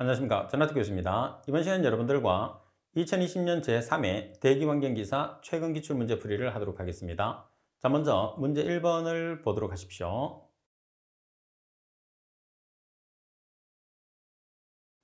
안녕하십니까. 전하트 교수입니다. 이번 시간은 여러분들과 2020년 제3회 대기환경기사 최근 기출문제 풀이를 하도록 하겠습니다. 자, 먼저 문제 1번을 보도록 하십시오.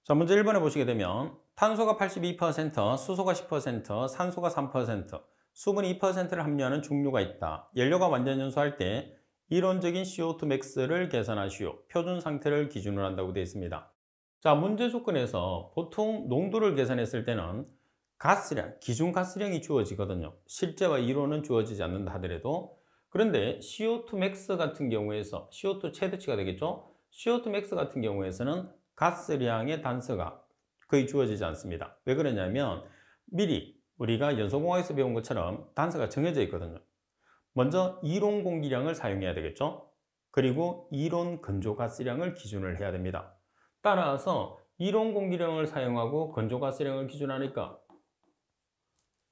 자, 문제 1번에 보시게 되면 탄소가 82%, 수소가 10%, 산소가 3%, 수분이 2%를 함유하는 중류가 있다. 연료가 완전 연소할 때 이론적인 CO2 max를 계산하시오. 표준 상태를 기준으로 한다고 되어 있습니다. 자, 문제 조건에서 보통 농도를 계산했을 때는 가스량, 기준 가스량이 주어지거든요. 실제와 이론은 주어지지 않는다 하더라도. 그런데 CO2 max 같은 경우에서 CO2 최대치가 되겠죠? CO2 max 같은 경우에서는 가스량의 단서가 거의 주어지지 않습니다. 왜 그러냐면 미리 우리가 연소공학에서 배운 것처럼 단서가 정해져 있거든요. 먼저 이론 공기량을 사용해야 되겠죠? 그리고 이론 건조가스량을 기준을 해야 됩니다. 따라서 이론 공기량을 사용하고 건조가스량을 기준하니까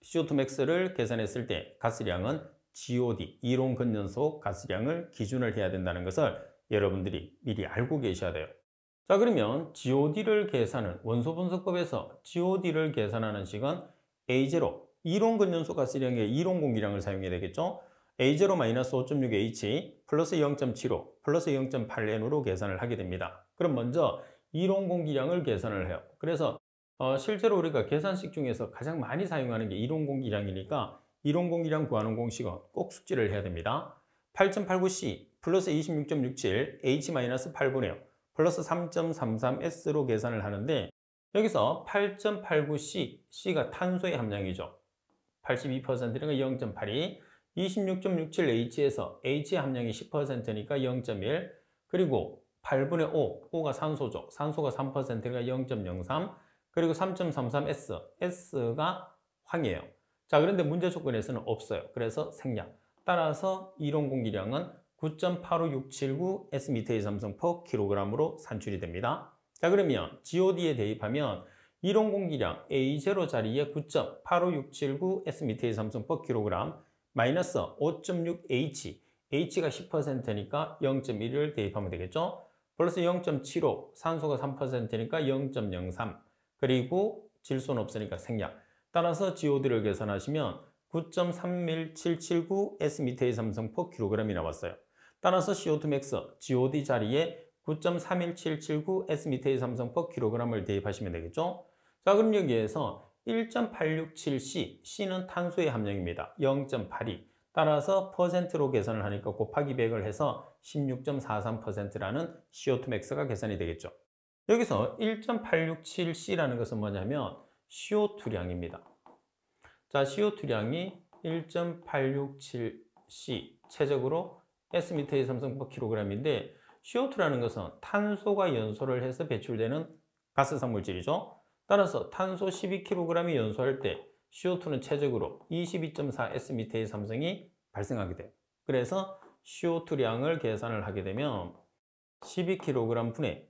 CO2 max를 계산했을 때 가스량은 GOD, 이론 건연소 가스량을 기준을 해야 된다는 것을 여러분들이 미리 알고 계셔야 돼요. 자, 그러면 GOD를 계산은 원소 분석법에서 GOD를 계산하는 식은 A0, 이론 건연소 가스량의 이론 공기량을 사용해야 되겠죠? A0-5.6H 플러스 0.75 플러스 0.8N으로 계산을 하게 됩니다. 그럼 먼저 이론 공기량을 계산을 해요. 그래서 실제로 우리가 계산식 중에서 가장 많이 사용하는 게 이론 공기량이니까 이론 공기량 구하는 공식은 꼭 숙지를 해야 됩니다. 8.89C 플러스 26.67 H-8분의 5 플러스 3.33S로 계산을 하는데 여기서 8.89C, C가 탄소의 함량이죠. 82%니까 0.82, 26.67H에서 H의 함량이 10%니까 0.1, 그리고 8분의 5, 5가 산소죠. 산소가 3%니까 0.03, 그리고 3.33S, S가 황이에요. 자, 그런데 문제 조건에서는 없어요. 그래서 생략. 따라서 이론 공기량은 9.85679 S미터의 삼성 per kg으로 산출이 됩니다. 자, 그러면 GOD에 대입하면 이론 공기량 A0 자리에 9.85679 S미터의 삼성 per kg 마이너스 5.6H, H가 10%니까 0.1을 대입하면 되겠죠? 플러스 0.75, 산소가 3%니까 0.03, 그리고 질소는 없으니까 생략. 따라서 GOD를 계산하시면 9.31779 S미터의 삼성 per kg이 나왔어요. 따라서 CO2 max, GOD 자리에 9.31779 S미터의 삼성 per kg을 대입하시면 되겠죠? 자, 그럼 여기에서 1.867C, C는 탄소의 함량입니다. 0.82. 따라서 퍼센트로 계산을 하니까 곱하기 100을 해서 16.43%라는 CO2 max가 계산이 되겠죠. 여기서 1.867C라는 것은 뭐냐면 CO2량입니다. 자, CO2량이 1.867C 최적으로 S미터의 삼성 per kg인데 CO2라는 것은 탄소가 연소를 해서 배출되는 가스성 물질이죠. 따라서 탄소 12kg이 연소할 때 CO2는 최적으로 22.4 S미터의 삼성이 발생하게 돼요. 그래서 CO2량을 계산을 하게 되면 12kg 분의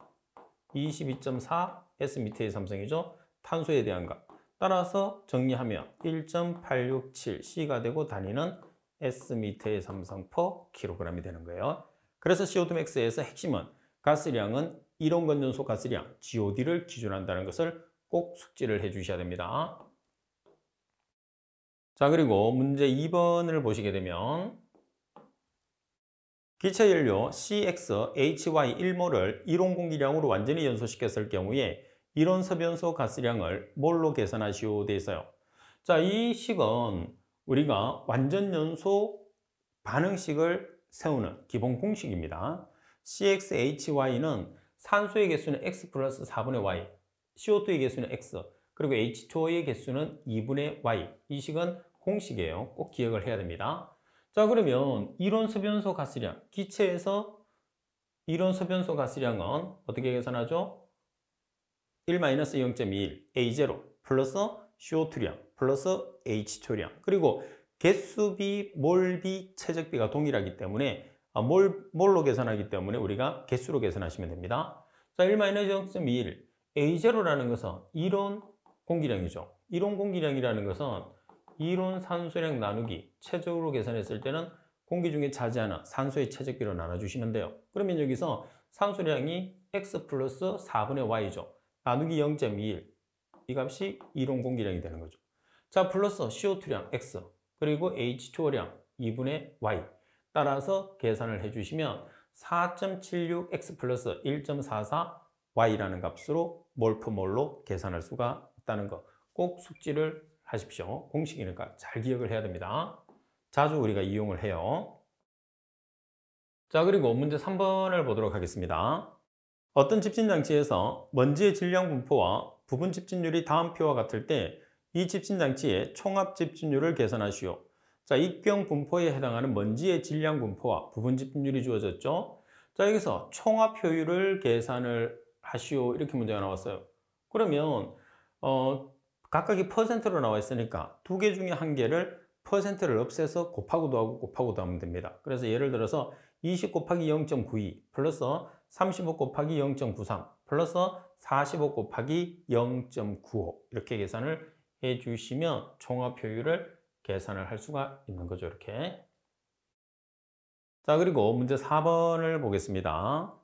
22.4 S미터의 삼성이죠. 탄소에 대한 값. 따라서 정리하면 1.867C가 되고 단위는 S미터의 삼성 per kg이 되는 거예요. 그래서 CO2 max에서 핵심은 가스량은 이론 건연소 가스량 GOD를 기준한다는 것을 꼭 숙지를 해 주셔야 됩니다. 자, 그리고 문제 2번을 보시게 되면 기체연료 CXHY 1몰을 이론 공기량으로 완전히 연소시켰을 경우에 이론 섭연소 가스량을 몰로 계산하시오 돼 있어요. 자, 이 식은 우리가 완전 연소 반응식을 세우는 기본 공식입니다. CXHY는 산소의 개수는 X 플러스 4분의 Y, CO2의 개수는 X, 그리고 H2O의 개수는 2분의 Y. 이 식은 공식이에요. 꼭 기억을 해야 됩니다. 자, 그러면 이론 섭연소 가스량, 기체에서 이론 섭연소 가스량은 어떻게 계산하죠? 1-0.21 A0 플러스 CO2량 플러스 H2량, 그리고 개수비, 몰비, 최적비가 동일하기 때문에 몰로 계산하기 때문에 우리가 개수로 계산하시면 됩니다. 자, 1-0.21 A0라는 것은 이론 공기량이죠. 이론 공기량이라는 것은 이론 산소량 나누기 최적으로 계산했을 때는 공기 중에 차지하는 산소의 최적비로 나눠주시면 돼요. 그러면 여기서 산소량이 X 플러스 4분의 Y죠. 나누기 0.21 이 값이 이론 공기량이 되는 거죠. 자, 플러스 CO2량 X 그리고 H2O량 2분의 Y 따라서 계산을 해주시면 4.76X 플러스 1.44Y라는 값으로 몰프몰로 계산할 수가 있다는 거 꼭 숙지를 하십시오. 공식이니까 잘 기억을 해야 됩니다. 자주 우리가 이용을 해요. 자, 그리고 문제 3번을 보도록 하겠습니다. 어떤 집진장치에서 먼지의 질량 분포와 부분 집진율이 다음 표와 같을 때 이 집진장치의 총합 집진율을 계산하시오. 자, 입경 분포에 해당하는 먼지의 질량 분포와 부분 집진율이 주어졌죠. 자, 여기서 총합 효율을 계산을 하시오. 이렇게 문제가 나왔어요. 그러면 각각이 퍼센트로 나와 있으니까 두 개 중에 한 개를 퍼센트를 없애서 곱하고도 하고 곱하고도 하면 됩니다. 그래서 예를 들어서 20 곱하기 0.92 플러스 35 곱하기 0.93 플러스 45 곱하기 0.95 이렇게 계산을 해주시면 총합 효율을 계산을 할 수가 있는 거죠. 이렇게. 자, 그리고 문제 4번을 보겠습니다.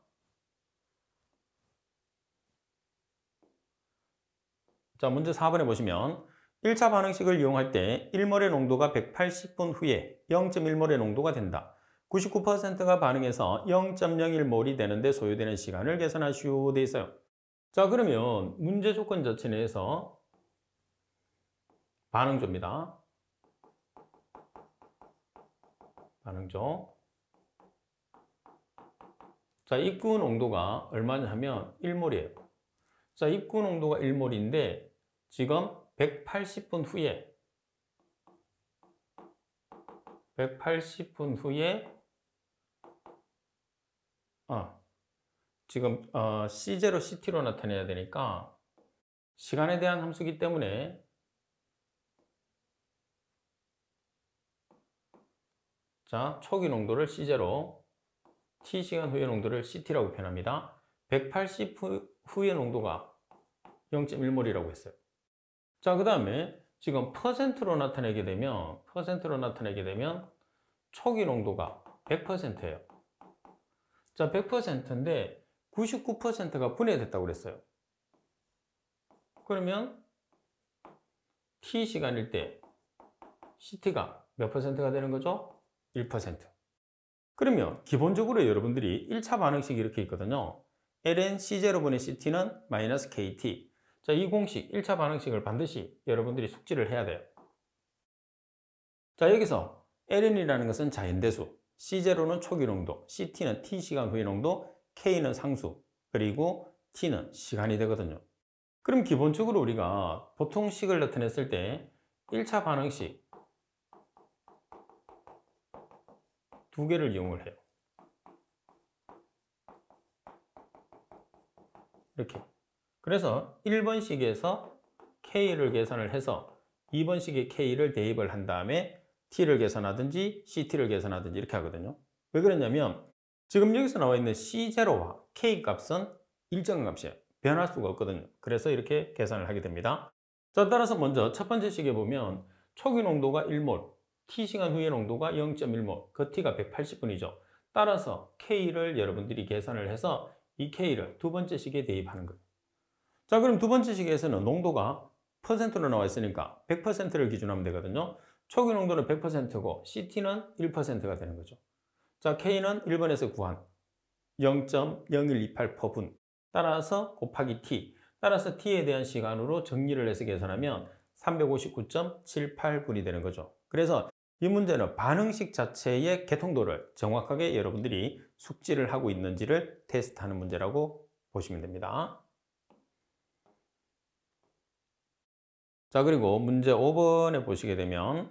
자, 문제 4번에 보시면 1차 반응식을 이용할 때 1몰의 농도가 180분 후에 0.1몰의 농도가 된다. 99%가 반응해서 0.01몰이 되는데 소요되는 시간을 계산하시오 돼 있어요. 자, 그러면 문제 조건 자체 내에서 반응조입니다. 반응조. 자, 입구 농도가 얼마냐 하면 1몰이에요. 자, 입구 농도가 1몰인데 지금 180분 후에 지금 C0, CT로 나타내야 되니까 시간에 대한 함수이기 때문에 자, 초기 농도를 C0, T시간 후의 농도를 CT라고 표현합니다. 180 후의 농도가 0.1몰이라고 했어요. 자, 그 다음에 지금 퍼센트로 나타내게 되면 초기 농도가 100%예요. 자, 100%인데 99%가 분해됐다고 그랬어요. 그러면 T시간일 때 CT가 몇 퍼센트가 되는 거죠? 1%. 그러면 기본적으로 여러분들이 1차 반응식이 이렇게 있거든요. ln C0분의 CT는 마이너스 KT. 자, 이 공식 1차 반응식을 반드시 여러분들이 숙지를 해야 돼요. 자, 여기서 ln이라는 것은 자연대수, C0는 초기 농도, CT는 T시간 후의 농도, K는 상수, 그리고 T는 시간이 되거든요. 그럼 기본적으로 우리가 보통 식을 나타냈을 때 1차 반응식 두 개를 이용을 해요. 이렇게. 그래서 1번식에서 K를 계산을 해서 2번식의 K를 대입을 한 다음에 T를 계산하든지 CT를 계산하든지 이렇게 하거든요. 왜 그러냐면 지금 여기서 나와 있는 C0와 K 값은 일정한 값이에요. 변할 수가 없거든요. 그래서 이렇게 계산을 하게 됩니다. 자, 따라서 먼저 첫 번째 식에 보면 초기 농도가 1몰, T시간 후의 농도가 0.1몰, 그 T가 180분이죠. 따라서 K를 여러분들이 계산을 해서 이 K를 두 번째 식에 대입하는 거예요. 자, 그럼 두 번째 식에서는 농도가 퍼센트로 나와 있으니까 100%를 기준하면 되거든요. 초기 농도는 100%고 CT는 1%가 되는 거죠. 자, K는 1번에서 구한 0.0128%분 따라서 곱하기 T, 따라서 T에 대한 시간으로 정리를 해서 계산하면 359.78분이 되는 거죠. 그래서 이 문제는 반응식 자체의 개통도를 정확하게 여러분들이 숙지를 하고 있는지를 테스트하는 문제라고 보시면 됩니다. 자, 그리고 문제 5번에 보시게 되면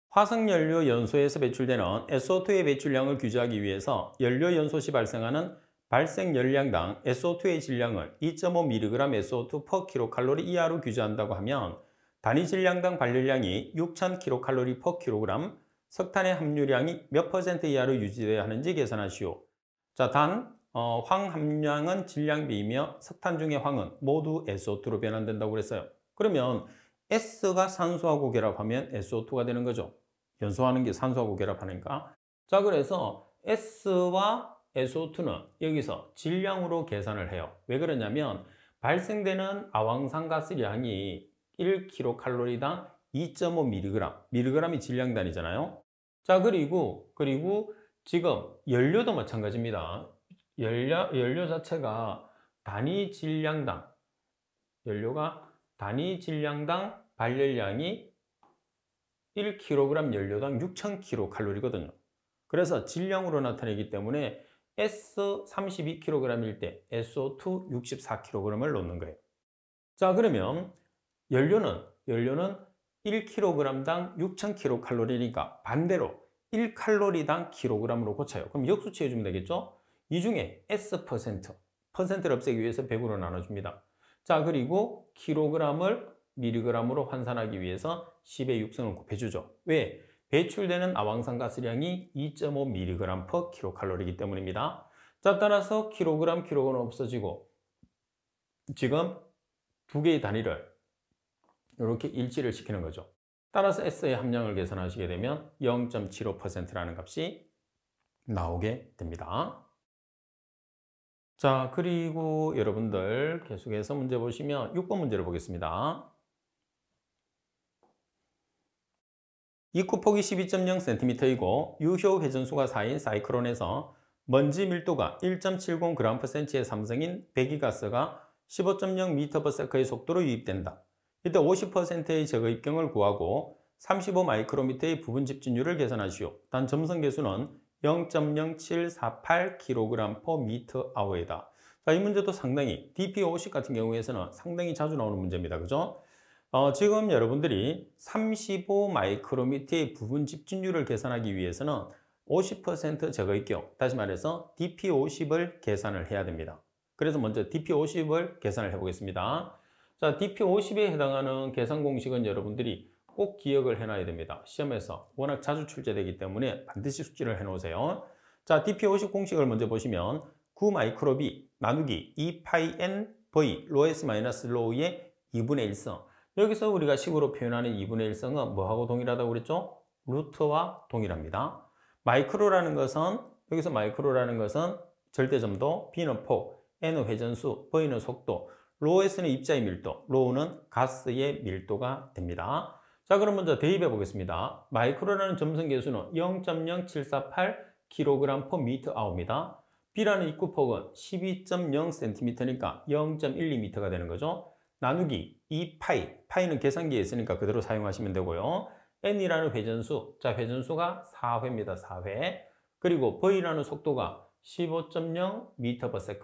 화석연료 연소에서 배출되는 SO2의 배출량을 규제하기 위해서 연료 연소 시 발생하는 발생 열량당 SO2의 질량을 2.5mg SO2 per kcal 이하로 규제한다고 하면 단위 질량당 발열량이 6,000kcal per kg, 석탄의 함유량이 몇 % 이하로 유지되어야 하는지 계산하시오. 자, 황 함량은 질량비이며 석탄 중의 황은 모두 SO2로 변환된다고 그랬어요. 그러면 S가 산소하고 결합하면 SO2가 되는 거죠. 연소하는 게 산소하고 결합하니까. 자, 그래서 S와 SO2는 여기서 질량으로 계산을 해요. 왜 그러냐면 발생되는 아황산가스량이 1kcal당 2.5mg, mg이 질량 단위잖아요. 자, 그리고 지금 연료도 마찬가지입니다. 연료 자체가 단위 질량당, 연료가 단위 질량당 발열량이 1kg 연료당 6,000kcal거든요. 그래서 질량으로 나타내기 때문에 S32kg일 때 SO2 64kg을 넣는 거예요. 자, 그러면 연료는 1kg당 6,000kcal니까 반대로 1칼로리당 kg으로 고쳐요. 그럼 역수치해 주면 되겠죠? 이 중에 S%를 없애기 위해서 100으로 나눠줍니다. 자, 그리고 kg을 mg으로 환산하기 위해서 10의 육승을 곱해주죠. 왜? 배출되는 아황산가스량이 2.5mg/kcal이기 때문입니다. 자, 따라서 kg는 없어지고 지금 두 개의 단위를 이렇게 일치를 시키는 거죠. 따라서 S의 함량을 계산하시게 되면 0.75%라는 값이 나오게 됩니다. 자, 그리고 여러분들 계속해서 문제 보시면 6번 문제를 보겠습니다. 입구 폭이 12.0cm이고 유효 회전수가 4인 사이클론에서 먼지 밀도가 1.70g/cm의 삼성인 배기가스가 15.0m/s의 속도로 유입된다. 이때 50%의 제거입경을 구하고 35마이크로미터의 부분 집진율을 계산하시오. 단 점성 계수는 0.0748kg/m이다. 자, 이 문제도 상당히 DP50 같은 경우에서는 상당히 자주 나오는 문제입니다. 그죠? 지금 여러분들이 35마이크로미터의 부분 집진율을 계산하기 위해서는 50% 제거입경, 다시 말해서 DP50을 계산을 해야 됩니다. 그래서 먼저 DP50을 계산을 해보겠습니다. 자, DP50에 해당하는 계산 공식은 여러분들이 꼭 기억을 해놔야 됩니다. 시험에서 워낙 자주 출제되기 때문에 반드시 숙지를 해놓으세요. 자, DP50 공식을 먼저 보시면 9마이크로비 나누기 2파이N V 로S-로우의 2분의 1성. 여기서 우리가 식으로 표현하는 2분의 1성은 뭐하고 동일하다고 그랬죠? 루트와 동일합니다. 마이크로라는 것은, 여기서 마이크로라는 것은 절대점도, B는 폭, N은 회전수, V는 속도, 로S는 입자의 밀도, 로우는 가스의 밀도가 됩니다. 자, 그럼 먼저 대입해 보겠습니다. 마이크로라는 점성 계수는 0.0748kg/m입니다. B라는 입구폭은 12.0cm니까 0.12m가 되는 거죠. 나누기 2파이, 파이는 계산기에 있으니까 그대로 사용하시면 되고요. N이라는 회전수, 자, 회전수가 4회입니다. 4회. 그리고 V라는 속도가 15.0m/s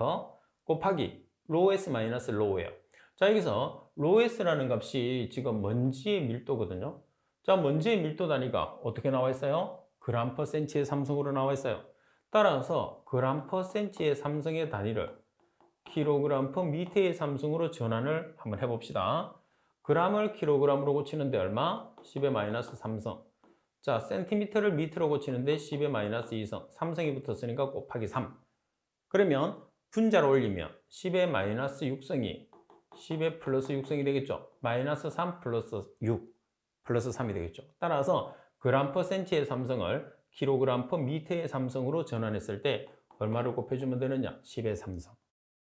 곱하기 로S-로우예요. 자, 여기서 로S라는 값이 지금 먼지의 밀도거든요. 자, 먼지의 밀도 단위가 어떻게 나와 있어요? g/cm의 삼성으로 나와 있어요. 따라서 g/cm의 삼성의 단위를 kg/m의 삼성으로 전환을 한번 해봅시다. g을 kg으로 고치는데 얼마? 10의 마이너스 3성. 자, 센티미터를 미터로 고치는데 10의 마이너스 2성. 삼성이 붙었으니까 곱하기 3. 그러면 분자로 올리면 10의 마이너스 6성이 10의 플러스 6성이 되겠죠. 마이너스 3 플러스 6 플러스 3이 되겠죠. 따라서 g/cm의 삼성을 kg/m의 삼성으로 전환했을 때 얼마를 곱해주면 되느냐? 10의 3성.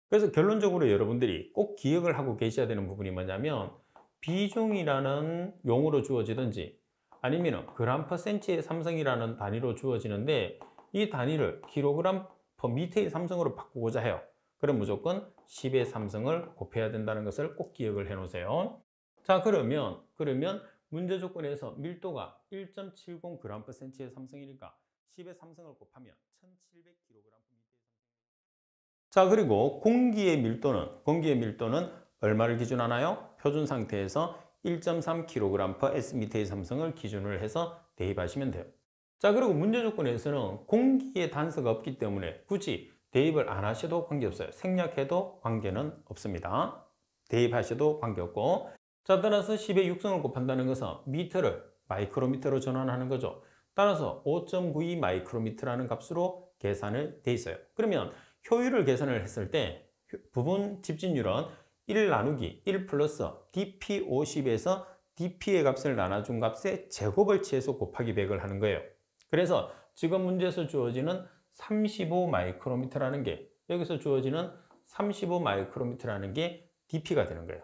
그래서 결론적으로 여러분들이 꼭 기억을 하고 계셔야 되는 부분이 뭐냐면 비중이라는 용어로 주어지든지 아니면 g/cm의 삼성이라는 단위로 주어지는데 이 단위를 kg/m의 삼성으로 바꾸고자 해요. 그럼 무조건 10의 삼성을 곱해야 된다는 것을 꼭 기억을 해 놓으세요. 자, 그러면 문제 조건에서 밀도가 1.70g/cm의 삼성이니까 10의 삼성을 곱하면 1700kg/m의 자, 그리고 공기의 밀도는 얼마를 기준하나요? 표준 상태에서 1.3kg/s의 삼성을 기준으로 해서 대입하시면 돼요. 자, 그리고 문제 조건에서는 공기의 단서가 없기 때문에 굳이 대입을 안 하셔도 관계없어요. 생략해도 관계는 없습니다. 대입하셔도 관계없고. 자, 따라서 10의 육성을 곱한다는 것은 미터를 마이크로미터로 전환하는 거죠. 따라서 5.92 마이크로미터라는 값으로 계산을 돼 있어요. 그러면 효율을 계산을 했을 때 부분 집진율은 1 나누기 1 플러스 dp50에서 dp의 값을 나눠준 값의 제곱을 취해서 곱하기 100을 하는 거예요. 그래서 지금 문제에서 주어지는 35 마이크로미터라는 게 여기서 주어지는 35 마이크로미터라는 게 DP가 되는 거예요.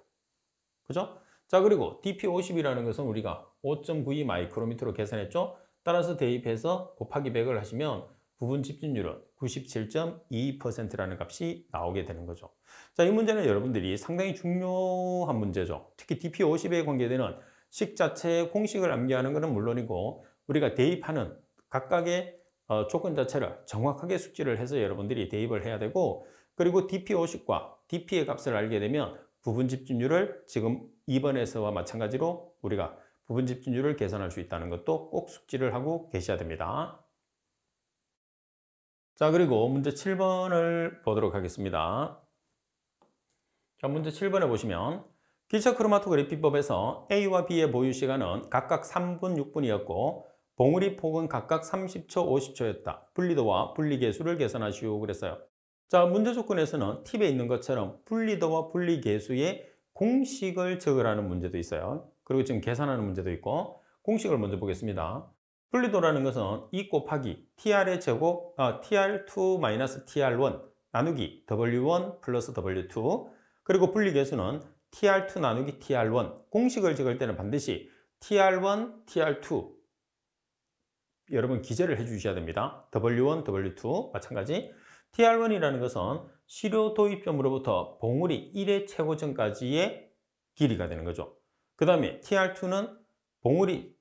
그죠? 자, 그리고 DP50이라는 것은 우리가 5.92 마이크로미터로 계산했죠? 따라서 대입해서 곱하기 100을 하시면 부분 집중률은 97.22%라는 값이 나오게 되는 거죠. 자, 이 문제는 여러분들이 상당히 중요한 문제죠. 특히 DP50에 관계되는 식 자체의 공식을 암기하는 것은 물론이고 우리가 대입하는 각각의 조건 자체를 정확하게 숙지를 해서 여러분들이 대입을 해야 되고, 그리고 DP50과 DP의 값을 알게 되면 부분 집중률을 지금 2번에서와 마찬가지로 우리가 부분 집중률을 계산할 수 있다는 것도 꼭 숙지를 하고 계셔야 됩니다. 자, 그리고 문제 7번을 보도록 하겠습니다. 자, 문제 7번에 보시면 기차 크로마토그래피법에서 A와 B의 보유 시간은 각각 3분, 6분이었고 봉우리 폭은 각각 30초, 50초였다. 분리도와 분리계수를 계산하시오 그랬어요. 자, 문제 조건에서는 팁에 있는 것처럼 분리도와 분리계수의 공식을 적으라는 문제도 있어요. 그리고 지금 계산하는 문제도 있고, 공식을 먼저 보겠습니다. 분리도라는 것은 2 곱하기 TR의 제곱, TR2-TR1 나누기 W1 플러스 W2, 그리고 분리계수는 TR2 나누기 TR1. 공식을 적을 때는 반드시 TR1, TR2 여러분 기재를 해 주셔야 됩니다. W1, W2 마찬가지. TR1이라는 것은 시료 도입점으로부터 봉우리 1의 최고점까지의 길이가 되는 거죠. 그 다음에 TR2는 봉우리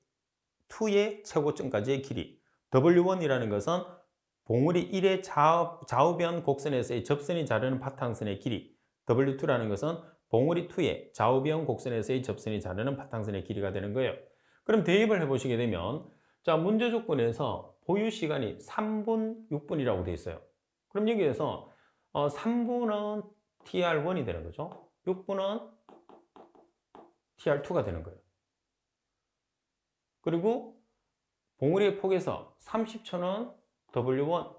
2의 최고점까지의 길이. W1이라는 것은 봉우리 1의 좌우변 곡선에서의 접선이 자르는 바탕선의 길이. W2라는 것은 봉우리 2의 좌우변 곡선에서의 접선이 자르는 바탕선의 길이가 되는 거예요. 그럼 대입을 해보시게 되면, 자, 문제 조건에서 보유 시간이 3분, 6분이라고 되어 있어요. 그럼 여기에서 3분은 TR1이 되는 거죠. 6분은 TR2가 되는 거예요. 그리고 봉우리의 폭에서 30초는 W1,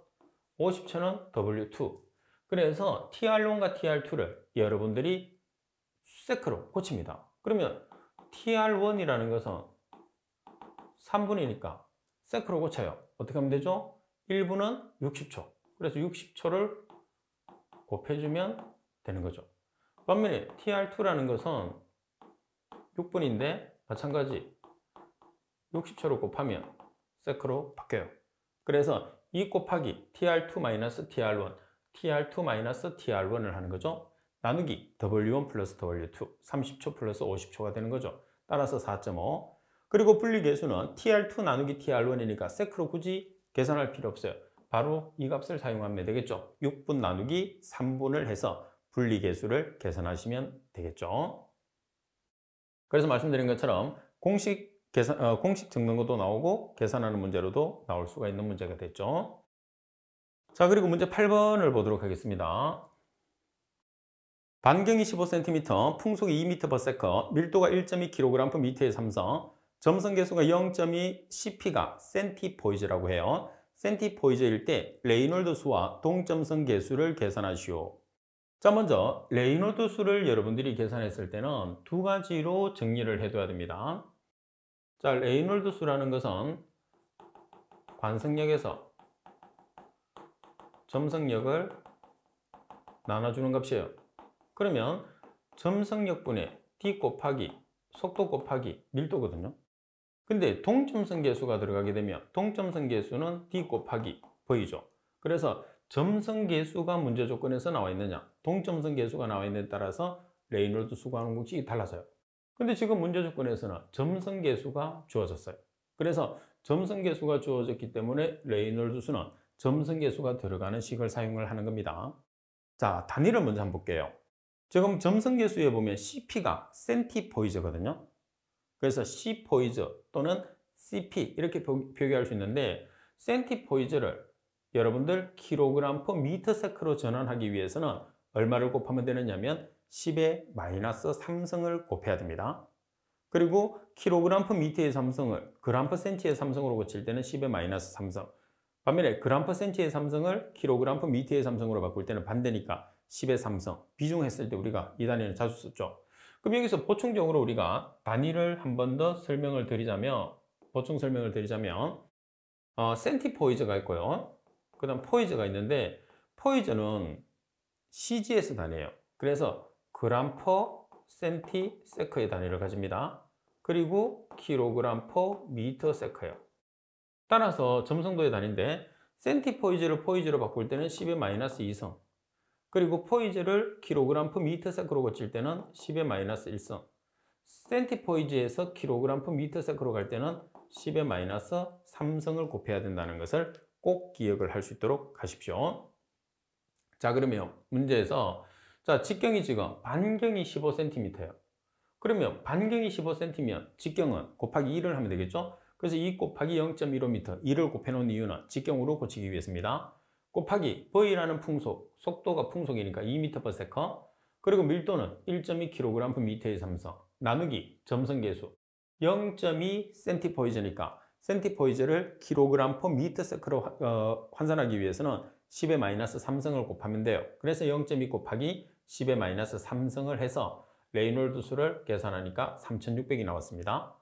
50초는 W2. 그래서 TR1과 TR2를 여러분들이 세크로 고칩니다. 그러면 TR1이라는 것은 3분이니까 세크로 고쳐요. 어떻게 하면 되죠? 1분은 60초. 그래서 60초를 곱해주면 되는 거죠. 반면에 TR2라는 것은 6분인데 마찬가지 60초를 곱하면 세크로 바뀌어요. 그래서 2 곱하기 TR2-TR1, TR2-TR1을 하는 거죠. 나누기 W1 플러스 W2, 30초 플러스 50초가 되는 거죠. 따라서 4.5. 그리고 분리계수는 TR2 나누기 TR1이니까 세크로 굳이 계산할 필요 없어요. 바로 이 값을 사용하면 되겠죠. 6분 나누기 3분을 해서 분리계수를 계산하시면 되겠죠. 그래서 말씀드린 것처럼 공식 적는 것도 나오고 계산하는 문제로도 나올 수가 있는 문제가 됐죠. 자, 그리고 문제 8번을 보도록 하겠습니다. 반경이 15cm, 풍속이 2m/s, 밀도가 1.2kg/m의 삼성, 점성계수가 0.2, CP가 센티포이즈라고 해요. 센티포이즈일 때 레이놀드 수와 동점성 계수를 계산하시오. 자, 먼저 레이놀드 수를 여러분들이 계산했을 때는 두 가지로 정리를 해둬야 됩니다. 자, 레이놀드 수라는 것은 관성력에서 점성력을 나눠주는 값이에요. 그러면 점성력분의 D 곱하기 속도 곱하기 밀도거든요. 근데 동점성 계수가 들어가게 되면 동점성 계수는 D 곱하기 V죠. 그래서 점성 계수가 문제 조건에서 나와 있느냐, 동점성 계수가 나와 있느냐에 따라서 레이놀드 수 구하는 공식이 달라져요. 근데 지금 문제 조건에서는 점성 계수가 주어졌어요. 그래서 점성 계수가 주어졌기 때문에 레이놀드 수는 점성 계수가 들어가는 식을 사용을 하는 겁니다. 자, 단위를 먼저 한번 볼게요. 지금 점성 계수에 보면 CP가 센티포이즈거든요. 그래서 C포이즈 또는 CP 이렇게 표기할 수 있는데, 센티포이즈를 여러분들 kg/ms로 전환하기 위해서는 얼마를 곱하면 되느냐면 10의 -3승을 곱해야 됩니다. 그리고 kg/m의 삼성을 g/cm의 삼성으로 고칠 때는 10의 -3승. 반면에 g/cm의 삼성을 kg/m의 삼성으로 바꿀 때는 반대니까 10의 3승. 비중했을 때 우리가 이 단위는 자주 썼죠. 그럼 여기서 보충적으로 우리가 단위를 한 번 더 보충 설명을 드리자면 센티포이즈가 있고요. 그 다음 포이즈가 있는데 포이즈는 CGS 단위예요. 그래서 그램 퍼 센티 세크의 단위를 가집니다. 그리고 킬로그램 퍼 미터 세크예요. 따라서 점성도의 단위인데 센티 포이즈를 바꿀 때는 10의 마이너스 2성, 그리고 포이즈를 킬로그램 퍼 미터 세크로 고칠 때는 10의 마이너스 1성, 센티 포이즈에서 킬로그램 퍼 미터 세크로 갈 때는 10의 마이너스 3성을 곱해야 된다는 것을 꼭 기억을 할 수 있도록 하십시오. 자, 그러면 문제에서 자, 직경이 지금 반경이 15cm예요. 그러면 반경이 15cm면 직경은 곱하기 1을 하면 되겠죠? 그래서 2 곱하기 0.15m, 2를 곱해 놓은 이유는 직경으로 고치기 위해서입니다. 곱하기 V라는 풍속, 속도가 풍속이니까 2m/s, 그리고 밀도는 1.2kg/m의 3성, 나누기 점성계수 0.2cm포이즈니까 센티포이즈를 kg/ms로 환산하기 위해서는 10의 마이너스 3성을 곱하면 돼요. 그래서 0.2 곱하기 10의 마이너스 3성을 해서 레이놀드 수를 계산하니까 3600이 나왔습니다.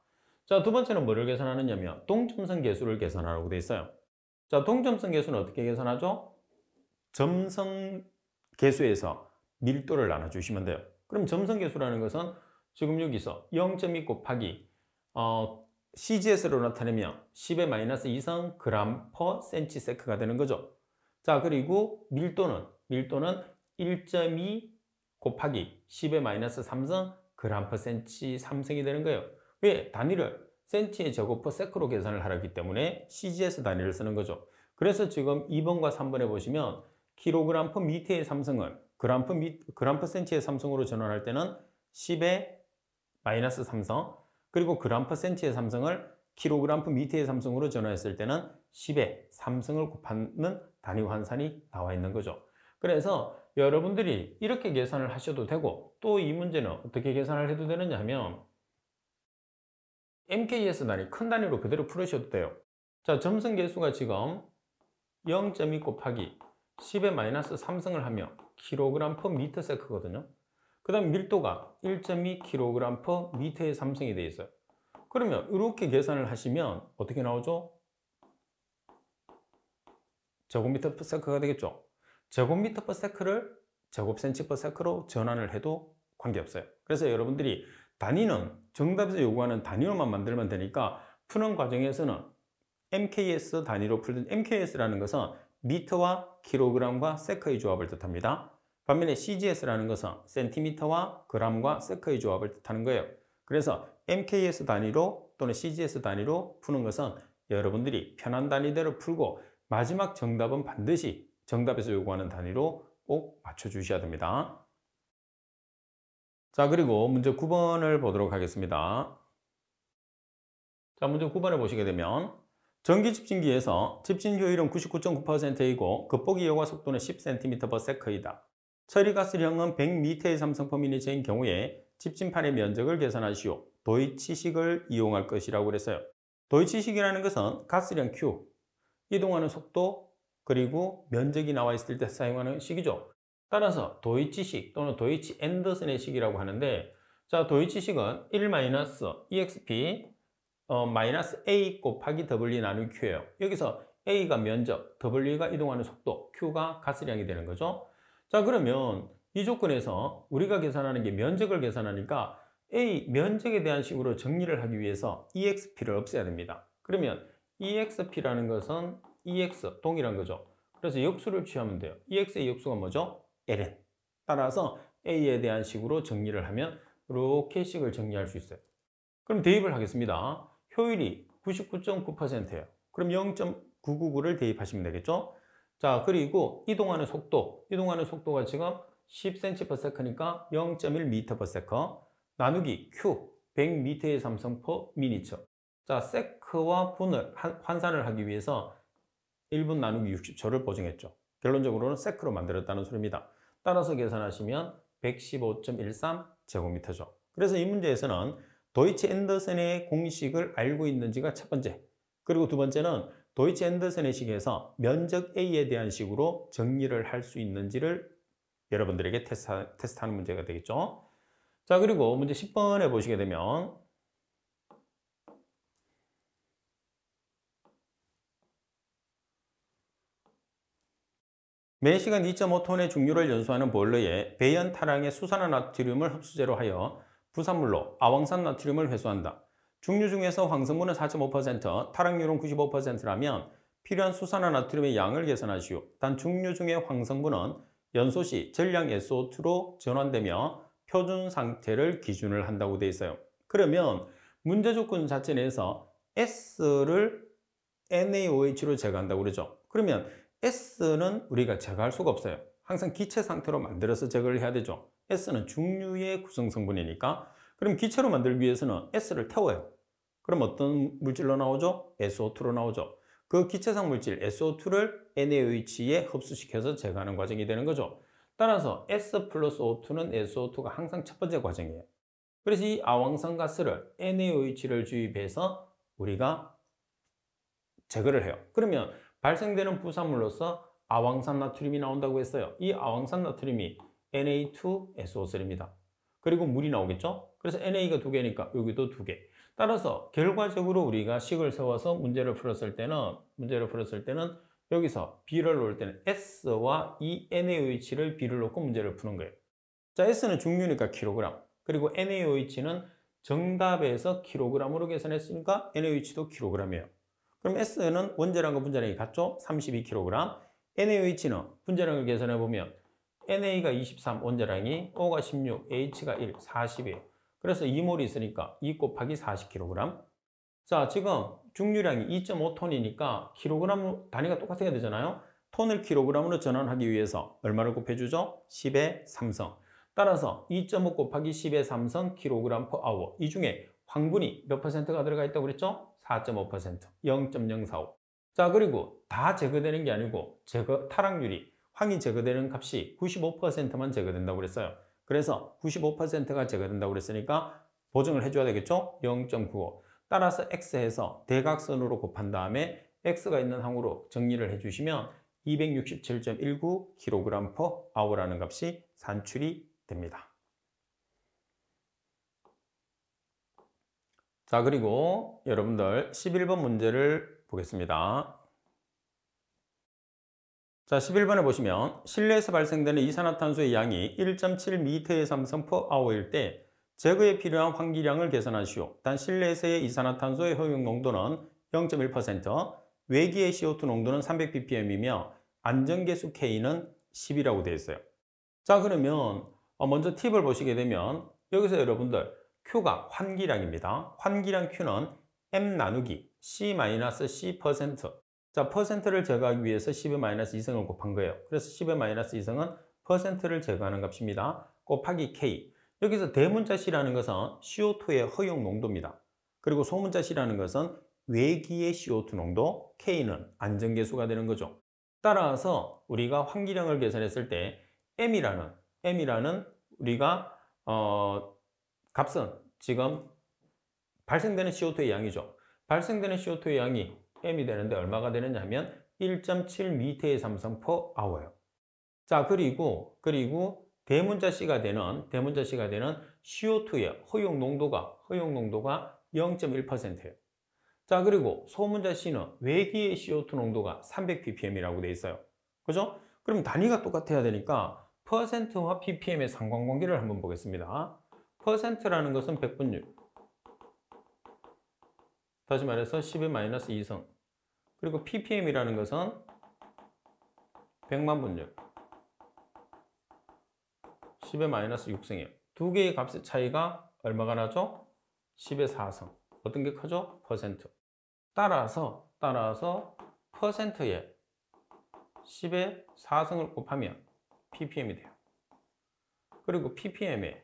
자, 두 번째는 뭐를 계산하느냐면 동점성 계수를 계산하라고 되어 있어요. 자, 동점성 계수는 어떻게 계산하죠? 점성 계수에서 밀도를 나눠주시면 돼요. 그럼 점성 계수라는 것은 지금 여기서 0.2 곱하기 CGS로 나타내면 10의 마이너스 2성 그램 퍼 센티세크가 되는 거죠. 자, 그리고 밀도는 1.2 곱하기 10의 마이너스 3성 그램 퍼 센티 3성이 되는 거예요. 왜? 단위를 센티의 제곱 퍼 세크로 계산을 하기 때문에 CGS 단위를 쓰는 거죠. 그래서 지금 2번과 3번에 보시면 킬로그램 퍼 미터의 3성을 그램 퍼 센티의 3성으로 전환할 때는 10의 마이너스 3성, 그리고 그램 퍼 센티의 3성을 킬로그램 퍼 미터의 3성으로 전환했을 때는 10의 3성을 곱하는 단위 환산이 나와 있는 거죠. 그래서 여러분들이 이렇게 계산을 하셔도 되고, 또 이 문제는 어떻게 계산을 해도 되느냐 하면 MKS 단위, 큰 단위로 그대로 풀으셔도 돼요. 자, 점성 계수가 지금 0.2 곱하기 10의 마이너스 3성을 하면 킬로그램 퍼 미터 세크거든요. 그 다음 밀도가 1.2 킬로그램 퍼 미터의 3성이 되어 있어요. 그러면 이렇게 계산을 하시면 어떻게 나오죠? 제곱미터 퍼 세크가 되겠죠. 제곱미터 퍼 세크를 제곱센치 퍼 세크로 전환을 해도 관계없어요. 그래서 여러분들이 단위는 정답에서 요구하는 단위로만 만들면 되니까 푸는 과정에서는 MKS 단위로 풀든, MKS라는 것은 미터와 킬로그램과 세크의 조합을 뜻합니다. 반면에 CGS라는 것은 센티미터와 그램과 세크의 조합을 뜻하는 거예요. 그래서 MKS 단위로 또는 CGS 단위로 푸는 것은 여러분들이 편한 단위대로 풀고 마지막 정답은 반드시 정답에서 요구하는 단위로 꼭 맞춰주셔야 됩니다. 자, 그리고 문제 9번을 보도록 하겠습니다. 자, 문제 9번을 보시게 되면 전기 집진기에서 집진 효율은 99.9%이고 겉보기 여과 속도는 10cm/s이다. 처리가스량은 100m의 삼성포미니처인 경우에 집진판의 면적을 계산하시오. 도이치식을 이용할 것이라고 그랬어요. 도이치식이라는 것은 가스량 Q, 이동하는 속도, 그리고 면적이 나와 있을 때 사용하는 식이죠. 따라서 도이치식 또는 도이치 앤더슨의 식이라고 하는데, 자, 도이치식은 1-exp 마이너스 A 곱하기 W 나누기 Q예요. 여기서 A가 면적, W가 이동하는 속도, Q가 가스량이 되는 거죠. 자, 그러면 이 조건에서 우리가 계산하는 게 면적을 계산하니까 A 면적에 대한 식으로 정리를 하기 위해서 EXP를 없애야 됩니다. 그러면 EXP라는 것은 EX 동일한 거죠. 그래서 역수를 취하면 돼요. EX의 역수가 뭐죠? ln. 따라서 A에 대한 식으로 정리를 하면 이렇게 식을 정리할 수 있어요. 그럼 대입을 하겠습니다. 효율이 99.9%예요. 그럼 0.999를 대입하시면 되겠죠? 자, 그리고 이동하는 속도가 지금 10cm/s니까 0.1m/s 나누기 Q, 100m의 삼성 per minute. 자, 세크와 분을 환산을 하기 위해서 1분 나누기 60초를 보정했죠. 결론적으로는 세크로 만들었다는 소리입니다. 따라서 계산하시면 115.13 제곱미터죠. 그래서 이 문제에서는 도이치 앤더슨의 공식을 알고 있는지가 첫 번째, 그리고 두 번째는 도이치 앤더슨의 식에서 면적 A에 대한 식으로 정리를 할 수 있는지를 여러분들에게 테스트하는 문제가 되겠죠. 자, 그리고 문제 10번에 보시게 되면 매시간 2.5톤의 중류를 연소하는 보일러에 배연 타량의 수산화나트륨을 흡수제로 하여 부산물로 아황산 나트륨을 회수한다. 중류 중에서 황성분은 4.5%, 타량률은 95%라면 필요한 수산화나트륨의 양을 계산하시오. 단 중류 중의 황성분은 연소 시 전량 SO2로 전환되며 표준 상태를 기준을 한다고 되어 있어요. 그러면 문제 조건 자체 내에서 S를 NaOH로 제거한다고 그러죠. 그러면 S는 우리가 제거할 수가 없어요. 항상 기체 상태로 만들어서 제거를 해야 되죠. S는 중류의 구성 성분이니까. 그럼 기체로 만들기 위해서는 S를 태워요. 그럼 어떤 물질로 나오죠? SO2로 나오죠. 그 기체상 물질 SO2를 NaOH에 흡수시켜서 제거하는 과정이 되는 거죠. 따라서 S 플러스 O2는 SO2가 항상 첫 번째 과정이에요. 그래서 이 아황산 가스를 NaOH를 주입해서 우리가 제거를 해요. 그러면 발생되는 부산물로서 아황산 나트륨이 나온다고 했어요. 이 아황산 나트륨이 Na2SO3입니다. 그리고 물이 나오겠죠? 그래서 NA가 두 개니까 여기도 두 개. 따라서 결과적으로 우리가 식을 세워서 문제를 풀었을 때는 여기서 B를 놓을 때는 S와 이 NaOH를 B를 놓고 문제를 푸는 거예요. 자, S는 중류니까 킬로그램. 그리고 NaOH는 정답에서 킬로그램으로 계산했으니까 NaOH도 킬로그램이에요. 그럼 S는 원자량과 분자량이 같죠? 32kg. NaOH는 분자량을 계산해 보면 NA가 23, 원자량이, O가 16, H가 1, 40이에요. 그래서 2몰이 있으니까 2 곱하기 40kg. 자, 지금 중류량이 2.5톤이니까 킬로그램 단위가 똑같아야 되잖아요. 톤을 킬로그램으로 전환하기 위해서 얼마를 곱해주죠? 10의 3성. 따라서 2.5 곱하기 10의 3성 킬로그램 per hour. 이 중에 황분이 몇 %가 들어가 있다고 그랬죠? 4.5%, 0.045. 자, 그리고 다 제거되는 게 아니고 타락률이 황이 제거되는 값이 95%만 제거된다고 그랬어요. 그래서 95%가 제거된다고 그랬으니까 보정을 해줘야 되겠죠? 0.95. 따라서 X해서 대각선으로 곱한 다음에 X가 있는 항으로 정리를 해주시면 267.19kg/h라는 값이 산출이 됩니다. 자, 그리고 여러분들 11번 문제를 보겠습니다. 자, 11번에 보시면 실내에서 발생되는 이산화탄소의 양이 1.7m의 삼성 per hour일 때 제거에 필요한 환기량을 계산하시오. 단 실내에서의 이산화탄소의 허용 농도는 0.1%, 외기의 CO2 농도는 300ppm이며 안전계수 K는 10이라고 되어 있어요. 자, 그러면 먼저 팁을 보시게 되면 여기서 여러분들 Q가 환기량입니다. 환기량 Q는 M 나누기 C-C%. 자, 퍼센트를 제거하기 위해서 10의 마이너스 2성을 곱한 거예요. 그래서 10의 마이너스 2성은 퍼센트를 제거하는 값입니다. 곱하기 K. 여기서 대문자 C라는 것은 CO2의 허용 농도입니다. 그리고 소문자 C라는 것은 외기의 CO2 농도, K는 안전계수가 되는 거죠. 따라서 우리가 환기량을 계산했을 때 M이라는 우리가 값은 지금 발생되는 CO2의 양이죠. 발생되는 CO2의 양이 M이 되는데 얼마가 되느냐 하면 1.7m의 삼성 per hour예요. 자, 그리고 대문자 C가 되는 CO2의 허용 농도가 0.1%예요. 자, 그리고 소문자 C는 외기의 CO2 농도가 300ppm이라고 되어 있어요. 그죠? 그럼 단위가 똑같아야 되니까 퍼센트와 ppm의 상관관계를 한번 보겠습니다. 퍼센트라는 것은 100분율. 다시 말해서 10의 마이너스 2성. 그리고 ppm이라는 것은 100만 분율. 10의 마이너스 6성이에요. 두 개의 값의 차이가 얼마가 나죠? 10의 4성. 어떤 게 크죠? 퍼센트. 따라서 퍼센트에 10의 4성을 곱하면 ppm이 돼요. 그리고 ppm에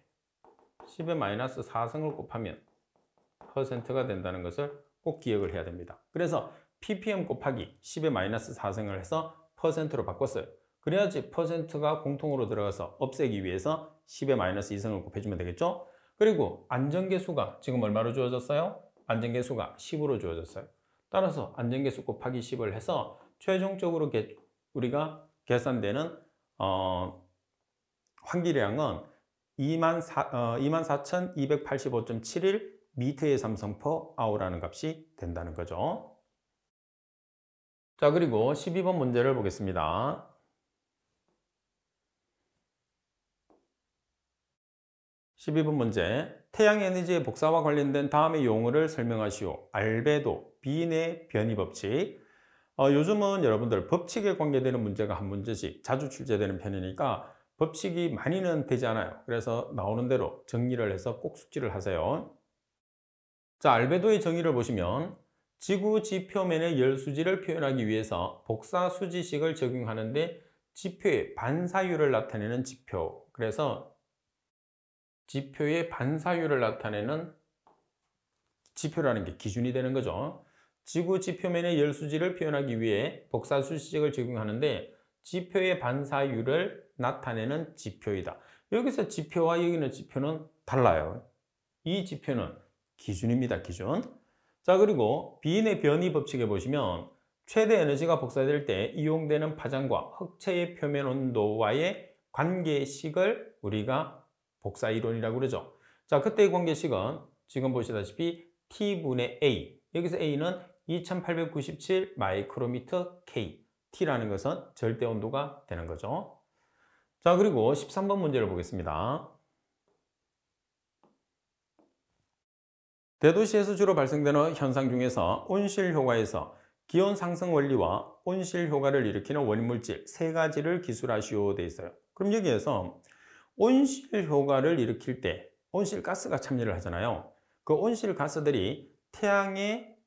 10의 마이너스 4성을 곱하면 퍼센트가 된다는 것을 꼭 기억을 해야 됩니다. 그래서 ppm 곱하기 10의 마이너스 4성을 해서 퍼센트로 바꿨어요. 그래야지 퍼센트가 공통으로 들어가서 없애기 위해서 10의 마이너스 2성을 곱해주면 되겠죠? 그리고 안전계수가 지금 얼마로 주어졌어요? 안전계수가 10으로 주어졌어요. 따라서 안전계수 곱하기 10을 해서 최종적으로 우리가 계산되는 환기량은 24,285.71 미터의 삼성 per hour라는 값이 된다는 거죠. 자, 그리고 12번 문제를 보겠습니다. 12번 문제. 태양 에너지의 복사와 관련된 다음의 용어를 설명하시오. 알베도, 비인의 변이 법칙. 요즘은 여러분들 법칙에 관계되는 문제가 한 문제씩 자주 출제되는 편이니까 법칙이 많이는 되지 않아요. 그래서 나오는 대로 정리를 해서 꼭 숙지를 하세요. 자, 알베도의 정의를 보시면 지구 지표면의 열수지를 표현하기 위해서 복사수지식을 적용하는데 지표의 반사율을 나타내는 지표. 그래서 지표의 반사율을 나타내는 지표라는 게 기준이 되는 거죠. 지구 지표면의 열수지를 표현하기 위해 복사수식을 적용하는데 지표의 반사율을 나타내는 지표이다. 여기서 지표와 여기는 지표는 달라요. 이 지표는 기준입니다. 기준. 자, 그리고 비인의 변이 법칙에 보시면 최대 에너지가 복사될 때 이용되는 파장과 흑체의 표면 온도와의 관계식을 우리가 복사 이론이라고 그러죠. 자, 그때의 관계식은 지금 보시다시피 T분의 A, 여기서 A는 2897 마이크로미터 K, T라는 것은 절대 온도가 되는 거죠. 자, 그리고 13번 문제를 보겠습니다. 대도시에서 주로 발생되는 현상 중에서 온실 효과에서 기온 상승 원리와 온실 효과를 일으키는 원인물질 세 가지를 기술하시오 돼 있어요. 그럼 여기에서 온실 효과를 일으킬 때 온실가스가 참여를 하잖아요. 그 온실가스들이 태양의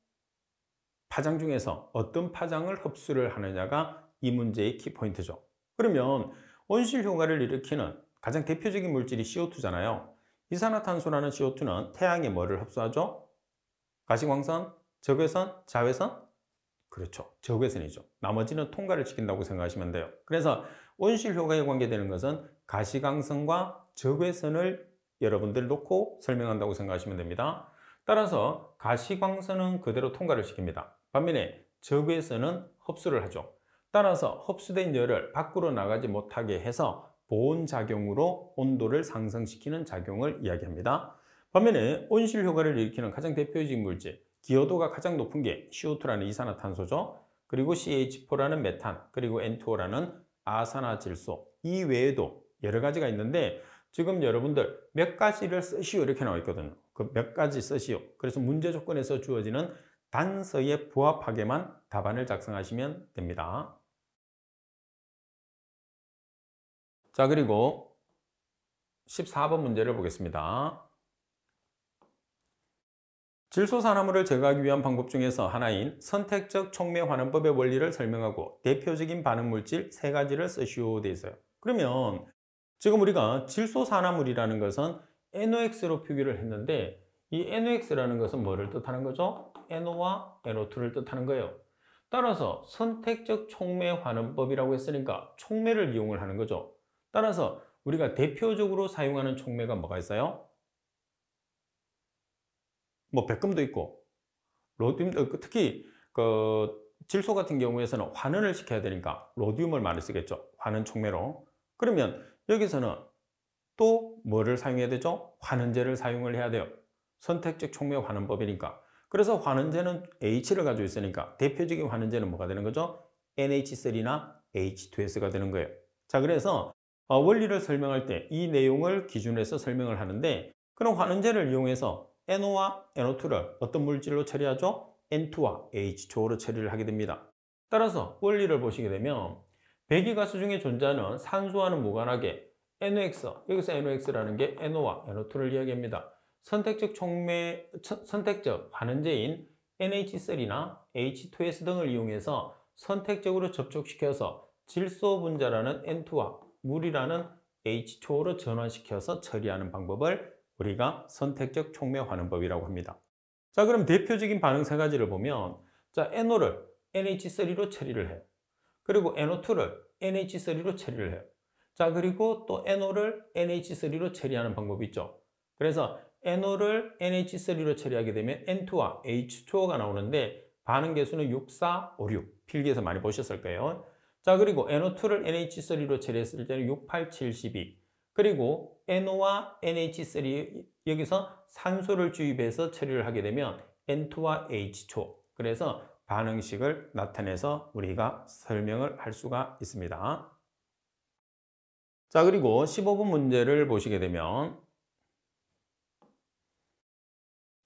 파장 중에서 어떤 파장을 흡수를 하느냐가 이 문제의 키포인트죠. 그러면 온실 효과를 일으키는 가장 대표적인 물질이 CO2잖아요. 이산화탄소라는 CO2는 태양의 뭐를 흡수하죠? 가시광선, 적외선, 자외선? 그렇죠. 적외선이죠. 나머지는 통과를 시킨다고 생각하시면 돼요. 그래서 온실 효과에 관계되는 것은 가시광선과 적외선을 여러분들 놓고 설명한다고 생각하시면 됩니다. 따라서 가시광선은 그대로 통과를 시킵니다. 반면에 적외선은 흡수를 하죠. 따라서 흡수된 열을 밖으로 나가지 못하게 해서 보온작용으로 온도를 상승시키는 작용을 이야기합니다. 반면에 온실 효과를 일으키는 가장 대표적인 물질, 기여도가 가장 높은 게 CO2라는 이산화탄소죠. 그리고 CH4라는 메탄, 그리고 N2O라는 아산화질소. 이 외에도 여러 가지가 있는데 지금 여러분들 몇 가지를 쓰시오 이렇게 나와 있거든요. 그 몇 가지 쓰시오. 그래서 문제 조건에서 주어지는 단서에 부합하게만 답안을 작성하시면 됩니다. 자, 그리고 14번 문제를 보겠습니다. 질소산화물을 제거하기 위한 방법 중에서 하나인 선택적 촉매 환원법의 원리를 설명하고 대표적인 반응물질 세 가지를 쓰시오 되어 있어요. 그러면 지금 우리가 질소산화물이라는 것은 NOx로 표기를 했는데 이 NOx라는 것은 뭐를 뜻하는 거죠? NO와 NO2를 뜻하는 거예요. 따라서 선택적 촉매 환원법이라고 했으니까 촉매를 이용을 하는 거죠. 따라서 우리가 대표적으로 사용하는 촉매가 뭐가 있어요? 뭐 백금도 있고 로디움, 특히 그 질소 같은 경우에서는 환원을 시켜야 되니까 로디움을 많이 쓰겠죠. 환원 촉매로. 그러면 여기서는 또 뭐를 사용해야 되죠? 환원제를 사용을 해야 돼요. 선택적 촉매 환원법이니까. 그래서 환원제는 H를 가지고 있으니까 대표적인 환원제는 뭐가 되는 거죠? NH3나 H2S가 되는 거예요. 자, 그래서 원리를 설명할 때 이 내용을 기준으로 해서 설명을 하는데 그런 환원제를 이용해서 NO와 NO2를 어떤 물질로 처리하죠? N2와 H2O로 처리를 하게 됩니다. 따라서 원리를 보시게 되면 배기가스 중에 존재하는 산소와는 무관하게 NOx, 여기서 NOx라는 게 NO와 NO2를 이야기합니다. 선택적 환원제인 NH3나 H2S 등을 이용해서 선택적으로 접촉시켜서 질소 분자라는 N2와 물이라는 H2O로 전환시켜서 처리하는 방법을 우리가 선택적 촉매 환원법이라고 합니다. 자, 그럼 대표적인 반응 세 가지를 보면 자, NO를 NH3로 처리를 해요. 그리고 NO2를 NH3로 처리를 해요. 자, 그리고 또 NO를 NH3로 처리하는 방법이 있죠. 그래서 NO를 NH3로 처리하게 되면 N2와 H2O가 나오는데 반응 계수는 6, 4, 5, 6 필기에서 많이 보셨을 거예요. 자, 그리고 NO2를 NH3로 처리했을 때는 6, 8, 7, 12 그리고 NO와 NH3 여기서 산소를 주입해서 처리를 하게 되면 N2와 H2O 그래서 반응식을 나타내서 우리가 설명을 할 수가 있습니다. 자, 그리고 15번 문제를 보시게 되면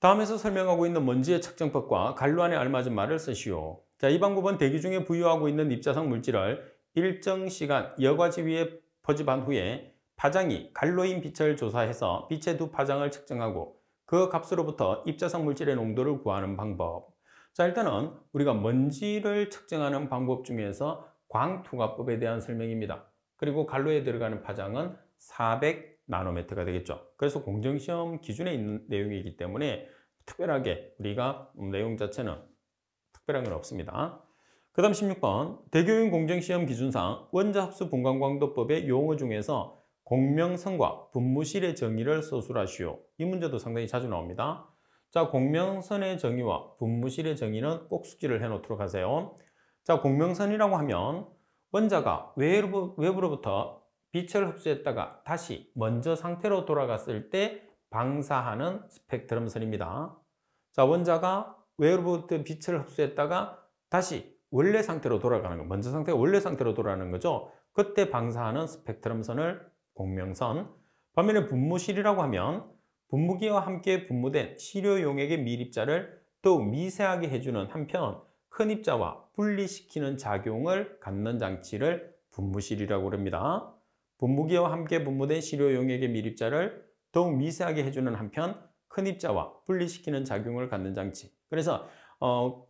다음에서 설명하고 있는 먼지의 측정법과 갈로안에 알맞은 말을 쓰시오. 자, 이 방법은 대기 중에 부유하고 있는 입자성 물질을 일정 시간 여과지 위에 포집한 후에 파장이 갈로인 빛을 조사해서 빛의 두 파장을 측정하고 그 값으로부터 입자성 물질의 농도를 구하는 방법. 자, 일단은 우리가 먼지를 측정하는 방법 중에서 광투과법에 대한 설명입니다. 그리고 갈로에 들어가는 파장은 400 나노미터가 되겠죠. 그래서 공정시험 기준에 있는 내용이기 때문에 특별하게 우리가 내용 자체는 특별한 건 없습니다. 그 다음 16번 대교용 공정시험 기준상 원자합수 분광광도법의 용어 중에서 공명선과 분무실의 정의를 서술하시오. 이 문제도 상당히 자주 나옵니다. 자, 공명선의 정의와 분무실의 정의는 꼭 숙지를 해놓도록 하세요. 자, 공명선이라고 하면 원자가 외부로부터 빛을 흡수했다가 다시 먼저 상태로 돌아갔을 때 방사하는 스펙트럼선입니다. 자, 원자가 외부로부터 빛을 흡수했다가 다시 원래 상태로 돌아가는 거, 먼저 상태가 원래 상태로 돌아가는 거죠. 그때 방사하는 스펙트럼선을 공명선. 반면에 분무실이라고 하면 분무기와 함께 분무된 시료 용액의 밀입자를 더욱 미세하게 해주는 한편 큰 입자와 분리시키는 작용을 갖는 장치를 분무실이라고 합니다. 분무기와 함께 분무된 시료 용액의 밀입자를 더욱 미세하게 해주는 한편 큰 입자와 분리시키는 작용을 갖는 장치. 그래서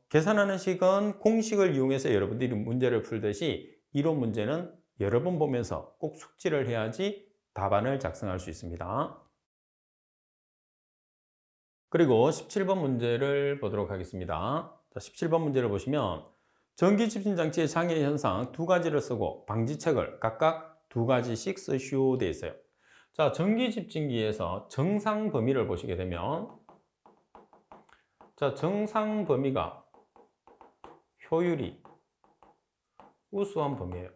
계산하는 식은 공식을 이용해서 여러분들이 문제를 풀듯이 이론 문제는 여러 번 보면서 꼭 숙지를 해야지 답안을 작성할 수 있습니다. 그리고 17번 문제를 보도록 하겠습니다. 자, 17번 문제를 보시면 전기집진장치의 장애 현상 두 가지를 쓰고 방지책을 각각 두 가지씩 쓰시오 되어 있어요. 자, 전기집진기에서 정상 범위를 보시게 되면 자, 정상 범위가 효율이 우수한 범위예요.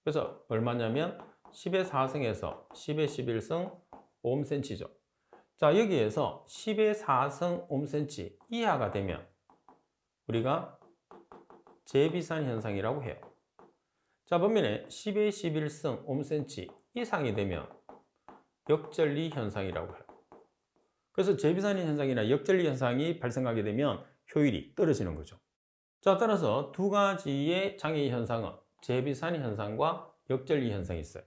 그래서 얼마냐면 10의 4승에서 10의 11승 5cm죠. 자, 여기에서 10의 4승 5cm 이하가 되면 우리가 재비산 현상이라고 해요. 자, 반면에 10의 11승 5cm 이상이 되면 역전리 현상이라고 해요. 그래서 재비산 현상이나 역전리 현상이 발생하게 되면 효율이 떨어지는 거죠. 자, 따라서 두 가지의 장애 현상은 재비산 현상과 역전리 현상이 있어요.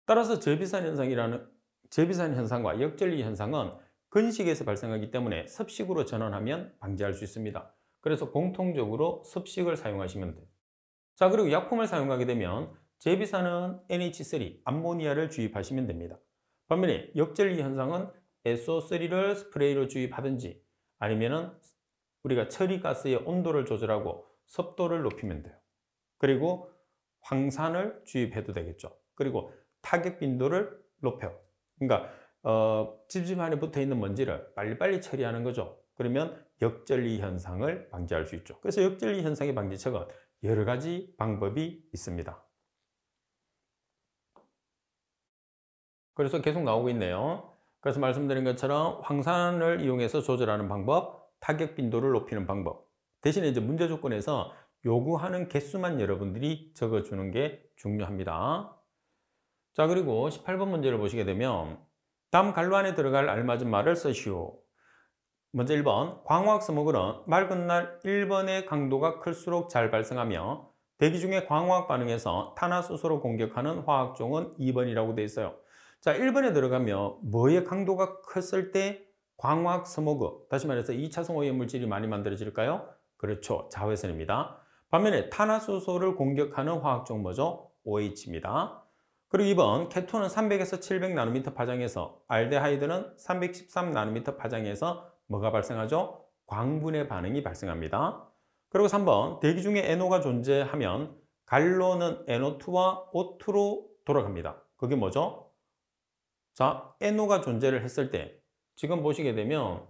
따라서 재비산 현상과 역전리 현상은 건식에서 발생하기 때문에 습식으로 전환하면 방지할 수 있습니다. 그래서 공통적으로 습식을 사용하시면 돼요. 자, 그리고 약품을 사용하게 되면 재비산은 NH3, 암모니아를 주입하시면 됩니다. 반면에 역전리 현상은 SO3를 스프레이로 주입하든지 아니면은 우리가 처리가스의 온도를 조절하고 습도를 높이면 돼요. 그리고 황산을 주입해도 되겠죠. 그리고 타격 빈도를 높여요. 그러니까 집집 안에 붙어있는 먼지를 빨리빨리 처리하는 거죠. 그러면 역전리 현상을 방지할 수 있죠. 그래서 역전리 현상의 방지책은 여러 가지 방법이 있습니다. 그래서 계속 나오고 있네요. 그래서 말씀드린 것처럼 황산을 이용해서 조절하는 방법, 타격 빈도를 높이는 방법. 대신에 이제 문제 조건에서 요구하는 개수만 여러분들이 적어주는 게 중요합니다. 자, 그리고 18번 문제를 보시게 되면 다음 갈로 안에 들어갈 알맞은 말을 쓰시오. 먼저 1번, 광화학 서먹은 맑은 날 1번의 강도가 클수록 잘 발생하며 대기 중에 광화학 반응에서 탄화수소로 공격하는 화학종은 2번이라고 되어 있어요. 자, 1번에 들어가면 뭐의 강도가 컸을 때 광화학 서먹, 다시 말해서 2차성 오염물질이 많이 만들어질까요? 그렇죠, 자외선입니다. 반면에 탄화수소를 공격하는 화학종 뭐죠? OH입니다. 그리고 2번, 케톤은 300에서 700나노미터 파장에서 알데하이드는 313나노미터 파장에서 뭐가 발생하죠? 광분해 반응이 발생합니다. 그리고 3번, 대기 중에 NO가 존재하면 갈로는 NO2와 O2로 돌아갑니다. 그게 뭐죠? 자, NO가 존재를 했을 때 지금 보시게 되면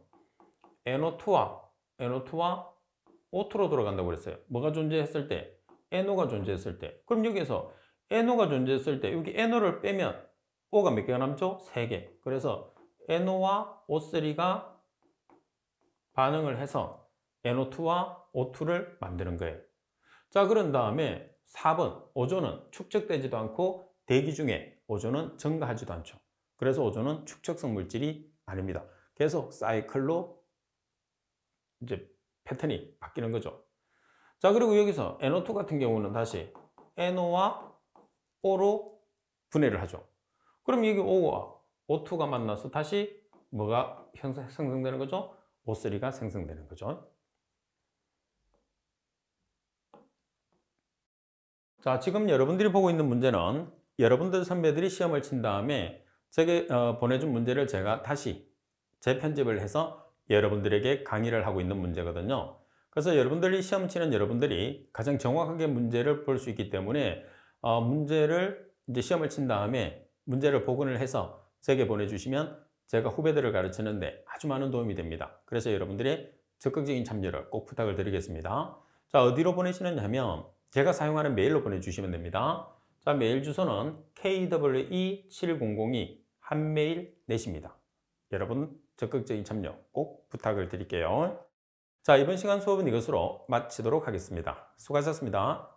NO2와 O2로 돌아간다고 그랬어요. 뭐가 존재했을 때? NO가 존재했을 때. 그럼 여기에서 NO가 존재했을 때 여기 NO를 빼면 O가 몇 개가 남죠? 3개. 그래서 NO와 O3가 반응을 해서 NO2와 O2를 만드는 거예요. 자, 그런 다음에 4번, 오존은 축적되지도 않고 대기 중에 오존은 증가하지도 않죠. 그래서 오존은 축적성 물질이 아닙니다. 계속 사이클로 이제 패턴이 바뀌는 거죠. 자, 그리고 여기서 NO2 같은 경우는 다시 NO와 O로 분해를 하죠. 그럼 여기 O와 O2가 만나서 다시 뭐가 생성되는 거죠? O3가 생성되는 거죠. 자, 지금 여러분들이 보고 있는 문제는 여러분들 선배들이 시험을 친 다음에 제게 보내준 문제를 제가 다시 재편집을 해서 여러분들에게 강의를 하고 있는 문제거든요. 그래서 여러분들이 시험 치는 여러분들이 가장 정확하게 문제를 볼 수 있기 때문에 문제를 이제 시험을 친 다음에 문제를 복원을 해서 제게 보내주시면 제가 후배들을 가르치는데 아주 많은 도움이 됩니다. 그래서 여러분들의 적극적인 참여를 꼭 부탁을 드리겠습니다. 자, 어디로 보내시느냐 하면 제가 사용하는 메일로 보내주시면 됩니다. 자, 메일 주소는 kwe7002 한메일 넷입니다. 여러분 적극적인 참여 꼭 부탁을 드릴게요. 자, 이번 시간 수업은 이것으로 마치도록 하겠습니다. 수고하셨습니다.